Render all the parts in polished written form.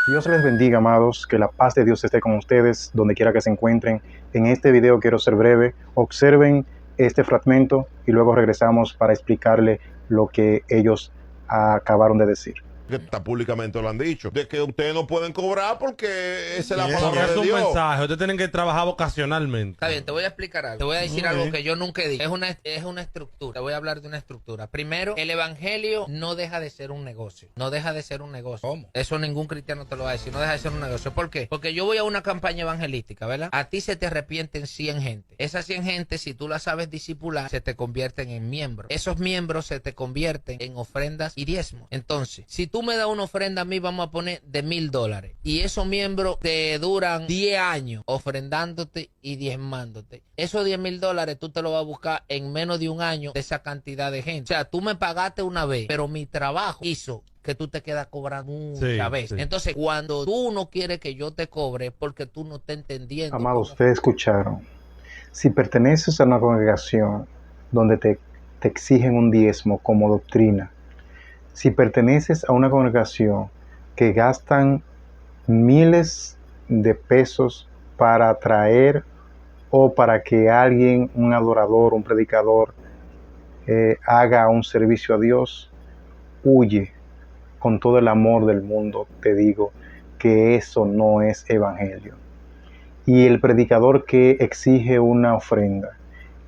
Dios les bendiga, amados, que la paz de Dios esté con ustedes, donde quiera que se encuentren. En este video quiero ser breve. Observen este fragmento y luego regresamos para explicarle lo que ellos acabaron de decir. Que está públicamente lo han dicho, de que ustedes no pueden cobrar porque esa es la Porque palabra es de un Dios. mensaje, ustedes tienen que trabajar vocacionalmente. Está bien, te voy a explicar algo. Te voy a decir algo que yo nunca he dicho. Es una estructura. Te voy a hablar de una estructura. Primero, el evangelio no deja de ser un negocio. No deja de ser un negocio. ¿Cómo? Eso ningún cristiano te lo va a decir. No deja de ser un negocio. ¿Por qué? Porque yo voy a una campaña evangelística, ¿verdad? A ti se te arrepienten 100 gente. Esas 100 gente, si tú las sabes disipular, se te convierten en miembros. Esos miembros se te convierten en ofrendas y diezmos. Entonces, si tú me das una ofrenda a mí, vamos a poner de $1000. Y esos miembros te duran 10 años ofrendándote y diezmándote. Esos $10,000 tú te lo vas a buscar en menos de un año de esa cantidad de gente. O sea, tú me pagaste una vez, pero mi trabajo hizo que tú te quedas cobrando muchas veces. Sí. Entonces, cuando tú no quieres que yo te cobre, es porque tú no estás entendiendo. Amados, ustedes escucharon. Si perteneces a una congregación donde te exigen un diezmo como doctrina, si perteneces a una congregación que gastan miles de pesos para traer o para que alguien, un adorador, un predicador, haga un servicio a Dios, huye. Con todo el amor del mundo te digo que eso no es evangelio. Y el predicador que exige una ofrenda,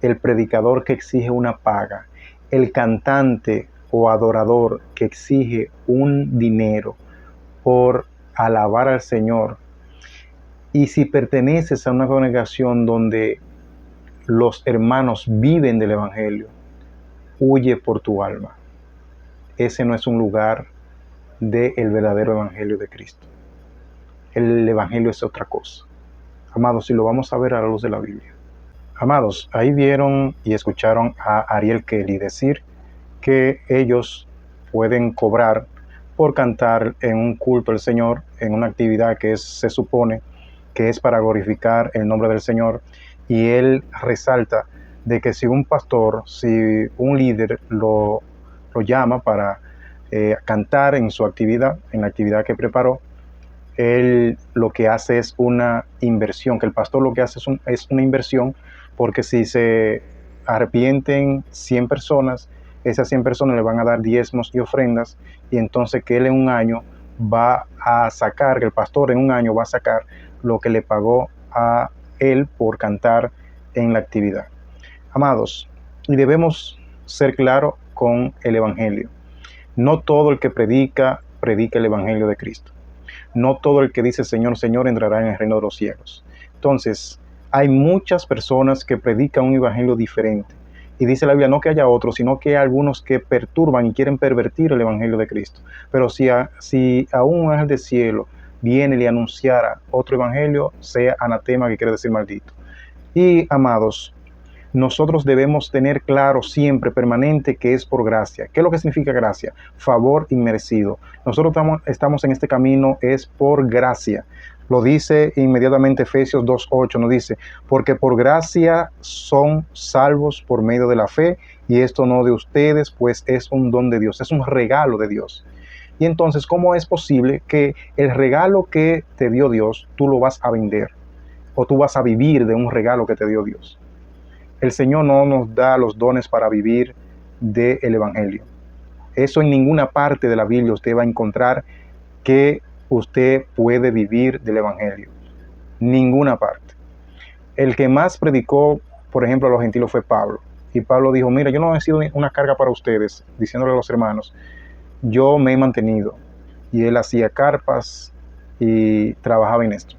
el predicador que exige una paga, el cantante o adorador que exige un dinero por alabar al Señor, y si perteneces a una congregación donde los hermanos viven del evangelio, huye por tu alma. Ese no es un lugar del verdadero evangelio de Cristo. El evangelio es otra cosa. Amados, si lo vamos a ver a la luz de la Biblia. Amados, ahí vieron y escucharon a Ariel Kelly decir que ellos pueden cobrar por cantar en un culto al Señor, en una actividad que se supone que es para glorificar el nombre del Señor. Y él resalta de que si un pastor, si un líder lo llama para cantar en su actividad, en la actividad que preparó, él lo que hace es una inversión, que el pastor lo que hace es una inversión, porque si se arrepienten 100 personas, esas 100 personas le van a dar diezmos y ofrendas, y entonces que él en un año va a sacar, que el pastor en un año va a sacar lo que le pagó a él por cantar en la actividad. Amados, y debemos ser claros con el evangelio. No todo el que predica el evangelio de Cristo. No todo el que dice Señor, Señor entrará en el reino de los cielos. Entonces, hay muchas personas que predican un evangelio diferente. Y dice la Biblia, no que haya otros, sino que hay algunos que perturban y quieren pervertir el evangelio de Cristo. Pero si a un ángel del cielo viene y le anunciara otro evangelio, sea anatema, que quiere decir maldito. Y amados, nosotros debemos tener claro siempre, permanente, que es por gracia. ¿Qué es lo que significa gracia? Favor inmerecido. Nosotros estamos en este camino, es por gracia. Lo dice inmediatamente Efesios 2:8, nos dice, porque por gracia son salvos por medio de la fe, y esto no de ustedes, pues es un don de Dios, es un regalo de Dios. Y entonces, ¿cómo es posible que el regalo que te dio Dios, tú lo vas a vender? O tú vas a vivir de un regalo que te dio Dios. El Señor no nos da los dones para vivir del evangelio. Eso en ninguna parte de la Biblia usted va a encontrar que usted puede vivir del evangelio. Ninguna parte. El que más predicó, por ejemplo, a los gentiles fue Pablo. Y Pablo dijo, mira, yo no he sido una carga para ustedes, diciéndole a los hermanos, yo me he mantenido. Y él hacía carpas y trabajaba en esto.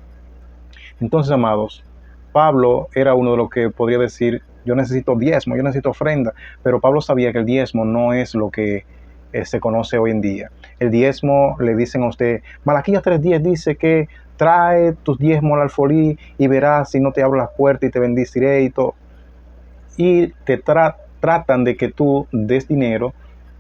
Entonces, amados, Pablo era uno de los que podría decir, yo necesito diezmo, yo necesito ofrenda, pero Pablo sabía que el diezmo no es lo que se conoce hoy en día. El diezmo, le dicen a usted, Malaquías 3:10 dice que trae tus diezmos al alfolí y verás si no te abro las puertas y te bendeciré y todo. Y te tratan de que tú des dinero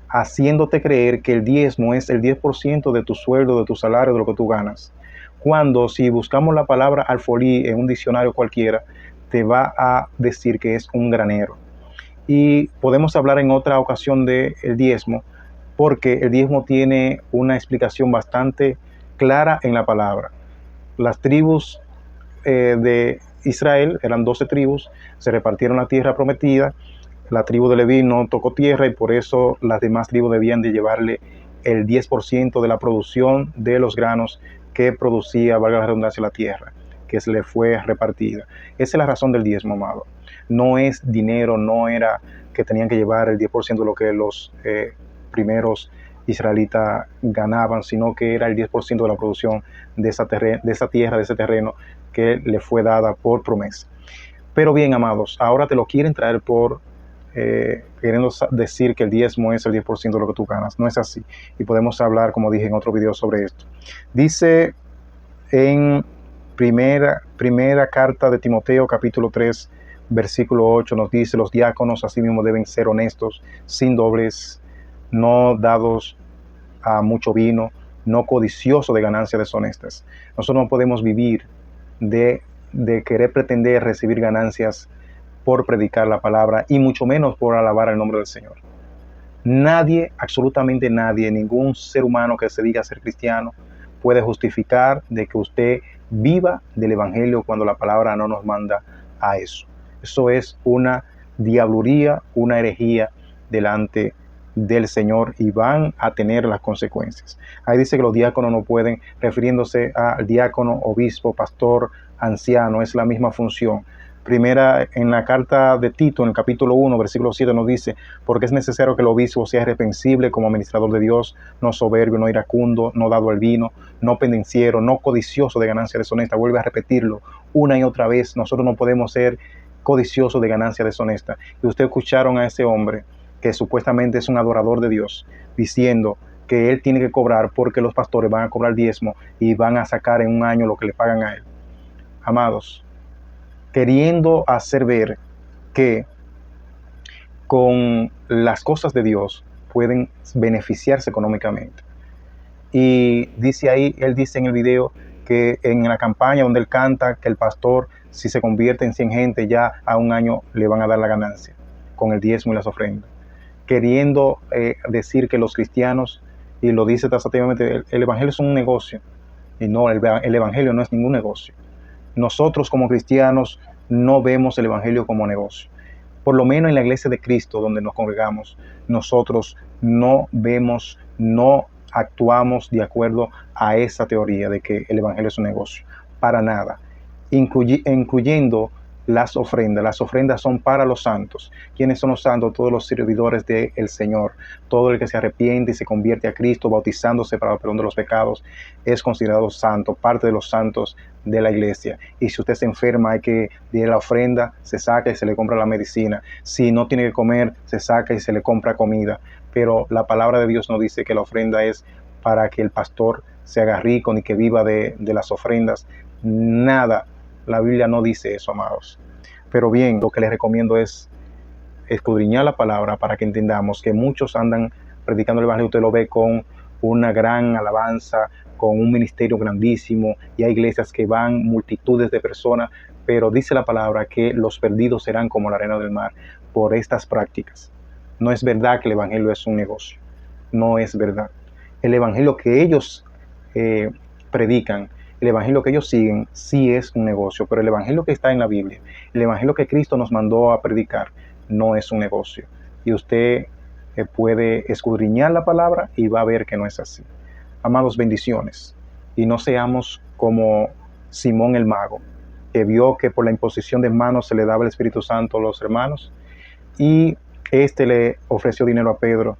haciéndote creer que el diezmo es el 10% de tu sueldo, de tu salario, de lo que tú ganas. Cuando si buscamos la palabra alfolí en un diccionario cualquiera, te va a decir que es un granero. Y podemos hablar en otra ocasión del diezmo, porque el diezmo tiene una explicación bastante clara en la palabra. Las tribus de Israel, eran 12 tribus, se repartieron la tierra prometida. La tribu de Leví no tocó tierra y por eso las demás tribus debían de llevarle el 10% de la producción de los granos que producía, valga la redundancia, la tierra, que se le fue repartida. Esa es la razón del diezmo, amado. No es dinero, no era que tenían que llevar el 10% de lo que los primeros israelitas ganaban, sino que era el 10% de la producción de esa tierra, de ese terreno que le fue dada por promesa. Pero bien, amados, ahora te lo quieren traer por queriendo decir que el diezmo es el 10% de lo que tú ganas. No es así. Y podemos hablar, como dije en otro video, sobre esto. Dice en primera carta de Timoteo, capítulo 3, versículo 8, nos dice: los diáconos asimismo deben ser honestos, sin doblez, no dados a mucho vino, no codiciosos de ganancias deshonestas. Nosotros no podemos vivir de querer pretender recibir ganancias por predicar la palabra y mucho menos por alabar el nombre del Señor. Nadie, absolutamente nadie, ningún ser humano que se diga ser cristiano puede justificar de que usted viva del evangelio cuando la palabra no nos manda a eso. Eso es una diabluría, una herejía delante del Señor y van a tener las consecuencias. Ahí dice que los diáconos no pueden, refiriéndose al diácono, obispo, pastor, anciano, es la misma función. Primera, en la carta de Tito, en el capítulo 1, versículo 7, nos dice: porque es necesario que el obispo sea irreprensible como administrador de Dios, no soberbio, no iracundo, no dado al vino, no pendenciero, no codicioso de ganancia deshonesta. Vuelve a repetirlo una y otra vez. Nosotros no podemos ser codiciosos de ganancia deshonesta. Y ustedes escucharon a ese hombre que supuestamente es un adorador de Dios, diciendo que él tiene que cobrar porque los pastores van a cobrar diezmo y van a sacar en un año lo que le pagan a él. Amados, queriendo hacer ver que con las cosas de Dios pueden beneficiarse económicamente. Y dice ahí, él dice en el video que en la campaña donde él canta que el pastor, si se convierte en 100 gente, ya a un año le van a dar la ganancia con el diezmo y las ofrendas. Queriendo decir que los cristianos, y lo dice taxativamente, el evangelio es un negocio. Y no, el evangelio no es ningún negocio. Nosotros como cristianos no vemos el evangelio como negocio. Por lo menos en la iglesia de Cristo donde nos congregamos, nosotros no vemos, no actuamos de acuerdo a esa teoría de que el evangelio es un negocio. Para nada. Incluyendo las ofrendas. Las ofrendas son para los santos. ¿Quiénes son los santos? Todos los servidores del Señor. Todo el que se arrepiente y se convierte a Cristo bautizándose para el perdón de los pecados es considerado santo, parte de los santos de la iglesia. Y si usted se enferma, hay que dar la ofrenda, se saca y se le compra la medicina. Si no tiene que comer, se saca y se le compra comida. Pero la palabra de Dios no dice que la ofrenda es para que el pastor se haga rico ni que viva de las ofrendas. Nada. La Biblia no dice eso, amados. Pero bien, lo que les recomiendo es escudriñar la palabra para que entendamos que muchos andan predicando el evangelio. Usted lo ve con una gran alabanza, con un ministerio grandísimo, y hay iglesias que van multitudes de personas, pero dice la palabra que los perdidos serán como la arena del mar por estas prácticas. No es verdad que el evangelio es un negocio. No es verdad. El evangelio que ellos predican, el evangelio que ellos siguen, sí es un negocio, pero el evangelio que está en la Biblia, el evangelio que Cristo nos mandó a predicar, no es un negocio. Y usted puede escudriñar la palabra y va a ver que no es así. Amados, bendiciones. Y no seamos como Simón el mago, que vio que por la imposición de manos se le daba el Espíritu Santo a los hermanos, y este le ofreció dinero a Pedro.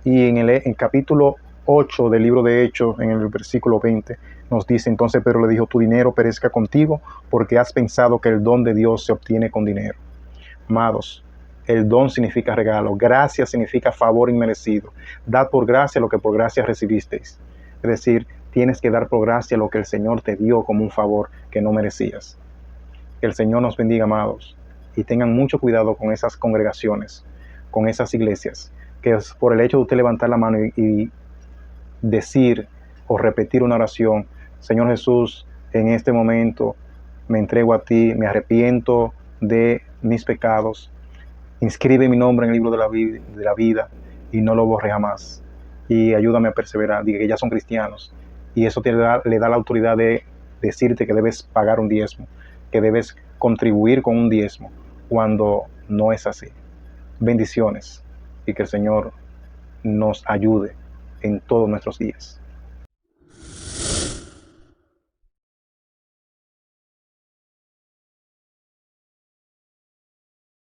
Y en el capítulo 8 del libro de Hechos, en el versículo 20, nos dice: entonces Pedro le dijo: tu dinero perezca contigo, porque has pensado que el don de Dios se obtiene con dinero. Amados, el don significa regalo, gracia significa favor inmerecido. Dad por gracia lo que por gracia recibisteis. Es decir, tienes que dar por gracia lo que el Señor te dio como un favor que no merecías. Que el Señor nos bendiga, amados, y tengan mucho cuidado con esas congregaciones, con esas iglesias, que por el hecho de usted levantar la mano y decir o repetir una oración: Señor Jesús, en este momento me entrego a ti, me arrepiento de mis pecados, inscribe mi nombre en el libro de la vida y no lo borre jamás, y ayúdame a perseverar. Diga que ya son cristianos y eso le da la autoridad de decirte que debes pagar un diezmo, que debes contribuir con un diezmo, cuando no es así. Bendiciones y que el Señor nos ayude en todos nuestros días.